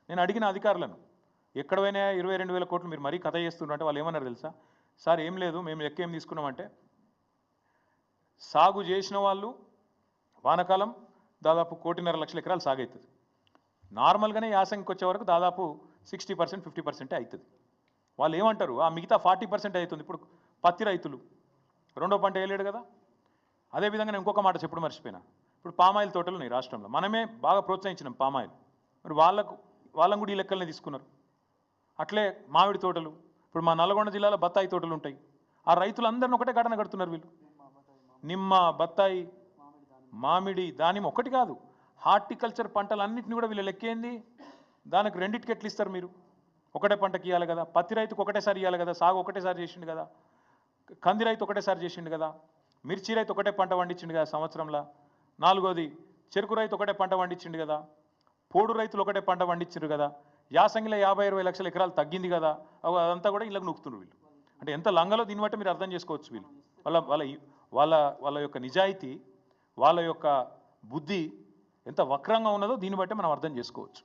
నేను అడిగిన అధికారులను ఎక్కడ పోయినా 22,000 కోట్లు మీరు మరీ కథ చేస్తున్నారు అంటే వాళ్ళు ఏమన్నారు తెలుసా? సార్ ఏం లేదు, మేము లెక్క ఏం తీసుకున్నామంటే సాగు చేసిన వాళ్ళు వానకాలం దాదాపు 1.5 లక్షల ఎకరాలు సాగవుతుంది. నార్మల్గానే యాసంగికి వచ్చే వరకు దాదాపు 60% 50% అవుతుంది. వాళ్ళు ఏమంటారు, ఆ మిగతా 40% అవుతుంది. ఇప్పుడు పత్తి రైతులు రెండో పంట వేయలేడు కదా. అదేవిధంగా నేను ఇంకొక మాట చెప్పుడు మర్చిపోయినా, ఇప్పుడు పామాయిల్ తోటలు ఉన్నాయి రాష్ట్రంలో, మనమే బాగా ప్రోత్సహించినాం పామాయిల్, మరి వాళ్ళని కూడా ఈ లెక్కలనే తీసుకున్నారు. అట్లే మామిడి తోటలు, ఇప్పుడు మా నల్గొండ జిల్లాలో బత్తాయి తోటలు ఉంటాయి, ఆ రైతులందరిని ఒకటే ఘటన కడుతున్నారు వీళ్ళు. నిమ్మ, బత్తాయి, మామిడి, దానిమ్మ ఒకటి కాదు, హార్టికల్చర్ పంటలన్నింటినీ కూడా వీళ్ళ లెక్కేంది. దానికి రెండింటికి ఎట్లు ఇస్తారు మీరు? ఒకటే పంటకి ఇవ్వాలి కదా. పత్తి రైతుకు ఒకటేసారి ఇవ్వాలి కదా, సాగు ఒకటేసారి చేసిండు కదా. కంది రైతు ఒకటేసారి చేసిండు కదా. మిర్చి రైతు ఒకటే పంట పండించిండు కదా సంవత్సరంలో. నాలుగోది చెరుకు రైతు ఒకటే పంట పండించిండు కదా. పోడు రైతులు ఒకటే పంట పండించారు కదా. యాసంగిలో 50-60 లక్షల ఎకరాలు తగ్గింది కదా. అదంతా కూడా ఇళ్ళకు నొక్కుతున్నారు వీళ్ళు. అంటే ఎంత లంగలో దీన్ని బట్టి మీరు అర్థం చేసుకోవచ్చు. వీళ్ళు వాళ్ళ వాళ్ళ వాళ్ళ వాళ్ళ యొక్క నిజాయితీ, వాళ్ళ యొక్క బుద్ధి ఎంత వక్రంగా ఉన్నదో దీన్ని బట్టి మనం అర్థం చేసుకోవచ్చు.